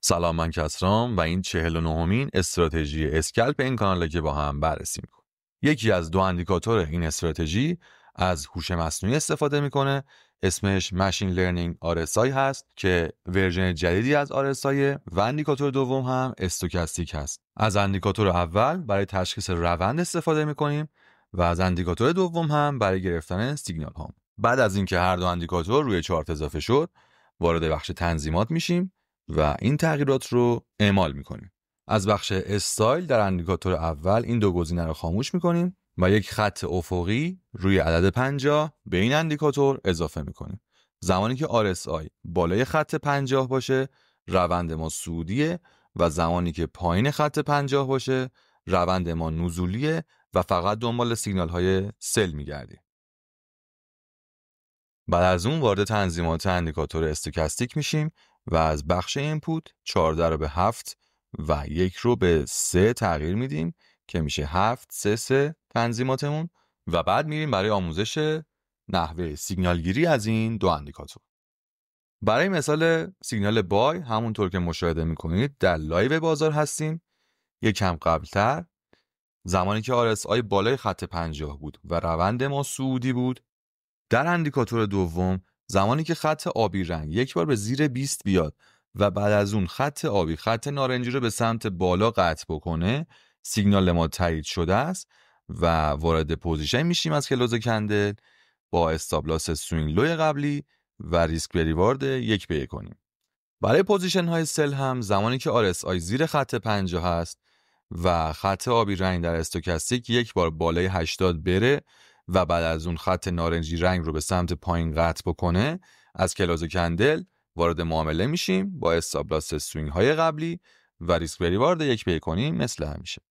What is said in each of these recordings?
سلام، من کسرام و این 49مین استراتژی اسکلپ این کاناله که با هم بررسی میکنیم. یکی از دو اندیکاتور این استراتژی از هوش مصنوعی استفاده میکنه، اسمش ماشین لرنینگ RSI هست که ورژن جدیدی از RSI و اندیکاتور دوم هم استوکاستیک هست. از اندیکاتور اول برای تشخیص روند استفاده میکنیم و از اندیکاتور دوم هم برای گرفتن سیگنال ها. بعد از اینکه هر دو اندیکاتور روی چارت اضافه شد، وارد بخش تنظیمات میشیم و این تغییرات رو اعمال میکنیم. از بخش استایل در اندیکاتور اول این دو گزینه رو خاموش میکنیم و یک خط افقی روی عدد 50 به این اندیکاتور اضافه میکنیم. زمانی که RSI بالای خط 50 باشه، روند ما صعودیه و زمانی که پایین خط 50 باشه، روند ما نزولیه و فقط دنبال سیگنال های سل میگردیم. بعد از اون وارد تنظیمات اندیکاتور استوکاستیک میشیم و از بخش اینپوت 14 رو به 7 و 1 رو به 3 تغییر میدیم که میشه 7 3 3 تنظیماتمون و بعد میریم برای آموزش نحوه سیگنال گیری از این دو اندیکاتور. برای مثال سیگنال بای، همونطور که مشاهده میکنید در لایو بازار هستیم. یکم قبلتر زمانی که RSI بالای خط 50 بود و روند ما صعودی بود، در اندیکاتور دوم زمانی که خط آبی رنگ یک بار به زیر 20 بیاد و بعد از اون خط آبی خط نارنجی رو به سمت بالا قطع بکنه، سیگنال ما تایید شده است و وارد پوزیشن میشیم از کلوز کندل با استاپ لاس سوینگ لوی قبلی و ریسک به ریوارد 1 به 1 کنیم. برای پوزیشن های سل هم زمانی که RSI زیر خط 50 هست و خط آبی رنگ در استوکاستیک یک بار بالای 80 بره و بعد از اون خط نارنجی رنگ رو به سمت پایین قطع بکنه، از کلوز کندل وارد معامله میشیم با استاپ لاس سوینگ های قبلی و ریسک به ریوارد 1 به 1 کنیم مثل همیشه.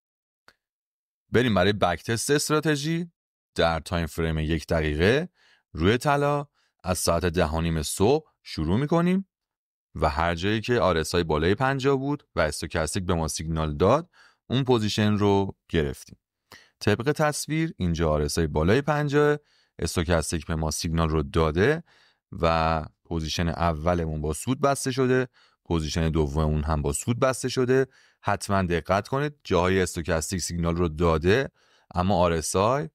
بریم برای بک تست استراتژی در تایم فریم 1 دقیقه روی طلا از ساعت 10:30 صبح شروع میکنیم و هر جایی که RSI بالای 50 بود و استوکاستیک به ما سیگنال داد، اون پوزیشن رو گرفتیم. طبق تصویر اینجا RSI بالای 50، استوکاستیک به ما سیگنال رو داده و پوزیشن اولمون با سود بسته شده، پوزیشن دوممون هم با سود بسته شده. حتما دقت کنید، جاهای استوکاستیک سیگنال رو داده اما RSI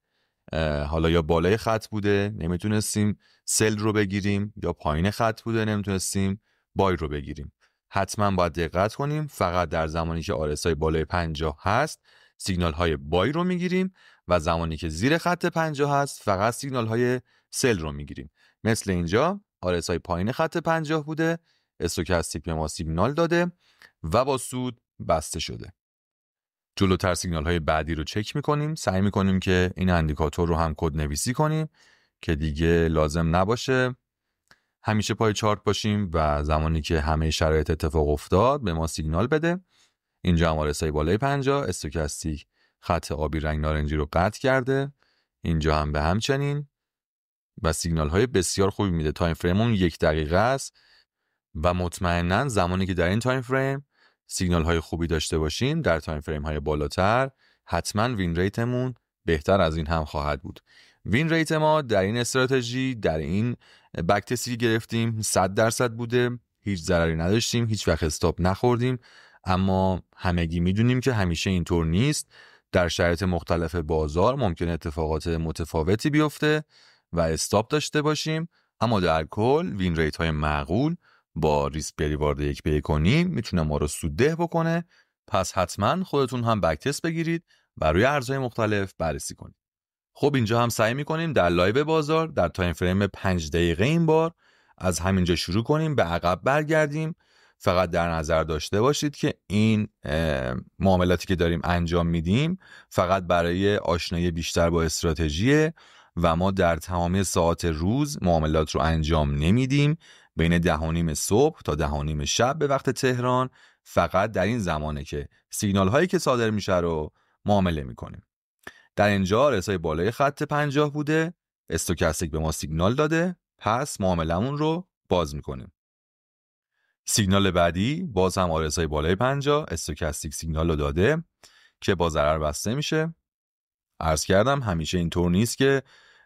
حالا یا بالای خط بوده نمیتونستیم سل رو بگیریم یا پایین خط بوده نمیتونستیم بای رو بگیریم. حتما باید دقت کنیم، فقط در زمانی که RSI بالای 50 هست سیگنال های بای رو میگیریم و زمانی که زیر خط 50 هست فقط سیگنال های سل رو میگیریم. مثل اینجا RSI پایین خط 50 بوده، استوکاستیک به ما سیگنال داده و با سود بسته شده. جلوتر سیگنال های بعدی رو چک میکنیم، سعی میکنیم که این اندیکاتور رو هم کد نویسی کنیم که دیگه لازم نباشه همیشه پای چارت باشیم و زمانی که همه شرایط اتفاق افتاد به ما سیگنال بده. اینجا هم RSI بالای 50، استوکاستیک خط آبی رنگ نارنجی رو قطع کرده، اینجا هم به همچنین و سیگنال های بسیار خوبی میده. تایم فریممون 1 دقیقه است و مطمئناً زمانی که در این تایم فریم سیگنال های خوبی داشته باشیم در تایم فریم های بالاتر حتما وین ریتمون بهتر از این هم خواهد بود. وین ریت ما در این استراتژی در این بک تستی گرفتیم 100% بوده، هیچ ضرری نداشتیم، هیچ وقت استاپ نخوردیم. اما همگی میدونیم که همیشه اینطور نیست، در شرایط مختلف بازار ممکن اتفاقات متفاوتی بیفته و استاپ داشته باشیم، اما در کل وین ریت های معقول با ریسک به ریوارد 1 به 1 کنیم میتونه ما رو سودده بکنه. پس حتما خودتون هم بک تست بگیرید و روی ارزهای مختلف بررسی کنید. خب اینجا هم سعی میکنیم در لایو بازار در تایم فریم 5 دقیقه این بار از همینجا شروع کنیم به عقب برگردیم. فقط در نظر داشته باشید که این معاملاتی که داریم انجام میدیم فقط برای آشنایی بیشتر با استراتژیه و ما در تمامی ساعات روز معاملات رو انجام نمیدیم. بین 10:30 صبح تا 10:30 شب به وقت تهران فقط در این زمانه که سیگنال هایی که صادر میشه رو معامله میکنیم. در اینجا RSI بالای خط 50 بوده، استوکاستیک به ما سیگنال داده، پس معاملمون رو باز میکنیم. سیگنال بعدی باز هم RSI بالای 50، استوکاستیک سیگنال رو داده که با ضرر بسته میشه. عرض کردم همیشه اینطور نیست که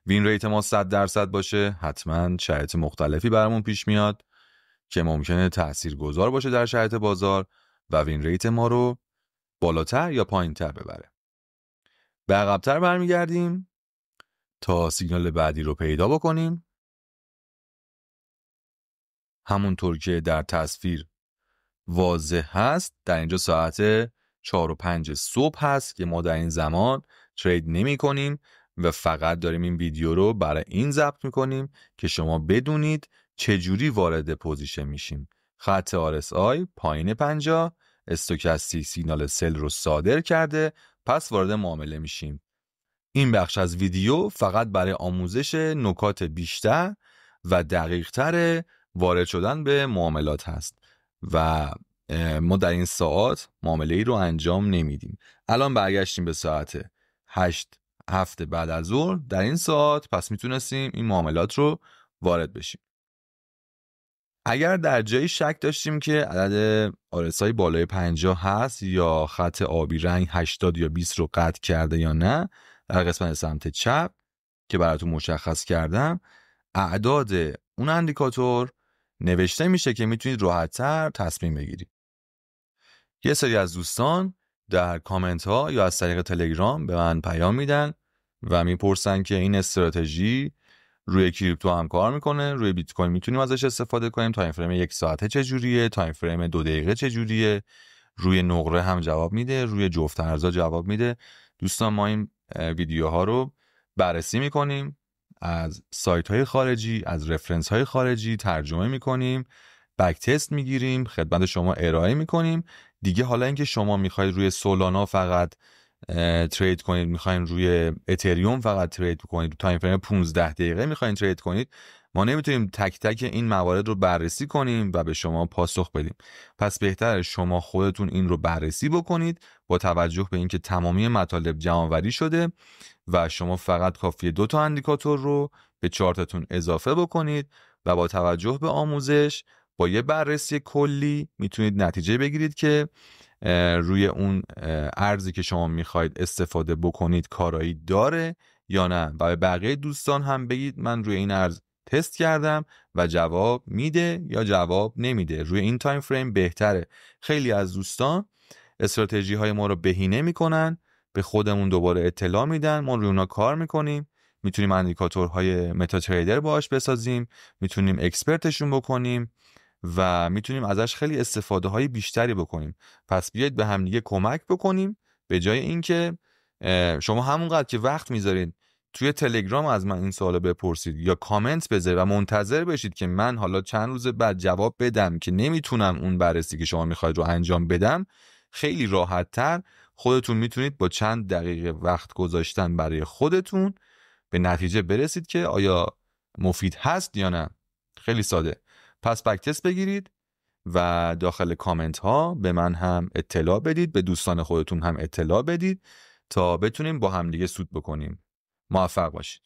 وین ریت ما 100% باشه، حتما شرایط مختلفی برامون پیش میاد. که ممکنه تاثیرگذار باشه در شرایط بازار و وین ریت ما رو بالاتر یا پایینتر ببره. به عقب‌تر برمیگردیم تا سیگنال بعدی رو پیدا بکنیم. همونطور که در تصویر واضح هست در اینجا ساعت 4 و 5 صبح هست که ما در این زمان ترید نمی کنیم و فقط داریم این ویدیو رو برای این ضبط می کنیم که شما بدونید چجوری وارد پوزیشن میشیم. خط RSI پایین 50، استوکاستیک سیگنال سل رو صادر کرده، پس وارد معامله میشیم. این بخش از ویدیو فقط برای آموزش نکات بیشتر و دقیق‌تر وارد شدن به معاملات هست و ما در این ساعت معامله ای رو انجام نمیدیم. الان برگشتیم به ساعت 8 بعد از ظهر. در این ساعت پس میتونستیم این معاملات رو وارد بشیم. اگر در جایی شک داشتیم که عدد RSI بالای 50 هست یا خط آبی رنگ 80 یا 20 رو قطع کرده یا نه، در قسمت سمت چپ که براتون مشخص کردم اعداد اون اندیکاتور نوشته میشه که میتونید راحت‌تر تصمیم بگیرید. یه سری از دوستان در کامنت ها یا از طریق تلگرام به من پیام میدن و میپرسن که این استراتژی روی کریپتو هم کار میکنه، روی بیت کوین میتونیم ازش استفاده کنیم، تایم فریم 1 ساعته چجوریه، تایم فریم 2 دقیقه چجوریه، روی نقره هم جواب میده، روی جفت ارزها جواب میده. دوستان ما این ویدیوها رو بررسی میکنیم، از سایت های خارجی، از رفرنس های خارجی ترجمه میکنیم، بک تست میگیریم، خدمت شما ارائه میکنیم. دیگه حالا اینکه شما میخواید روی سولانا فقط ترید کنید، میخواین روی اتریوم فقط ترید کنید، تایم فریم 15 دقیقه میخواین ترید کنید، ما نمیتونیم تک تک این موارد رو بررسی کنیم و به شما پاسخ بدیم. پس بهتره شما خودتون این رو بررسی بکنید با توجه به اینکه تمامی مطالب جمع‌آوری شده و شما فقط کافیه 2 تا اندیکاتور رو به چارتتون اضافه بکنید و با توجه به آموزش با یه بررسی کلی میتونید نتیجه بگیرید که روی اون ارزی که شما میخواید استفاده بکنید کارایی داره یا نه و به بقیه دوستان هم بگید من روی این ارز تست کردم و جواب میده یا جواب نمیده، روی این تایم فریم بهتره. خیلی از دوستان استراتژی های ما رو بهینه میکنن، به خودمون دوباره اطلاع میدن، ما روی اونا کار میکنیم، میتونیم اندیکاتورهای متا تریدر باهاش بسازیم، میتونیم اکسپرتشون بکنیم و میتونیم ازش خیلی استفاده های بیشتری بکنیم. پس بیاید به هم دیگه کمک بکنیم، به جای اینکه شما همونقدر که وقت میذارید توی تلگرام از من این سوالو بپرسید یا کامنت بذارید و منتظر بشید که من حالا چند روز بعد جواب بدم که نمیتونم اون بررسی که شما میخواید رو انجام بدم، خیلی راحت تر خودتون میتونید با چند دقیقه وقت گذاشتن برای خودتون به نتیجه برسید که آیا مفید هست یا نه. خیلی ساده. پس بک تست بگیرید و داخل کامنت ها به من هم اطلاع بدید، به دوستان خودتون هم اطلاع بدید تا بتونیم با هم دیگه سود بکنیم. موفق باشید.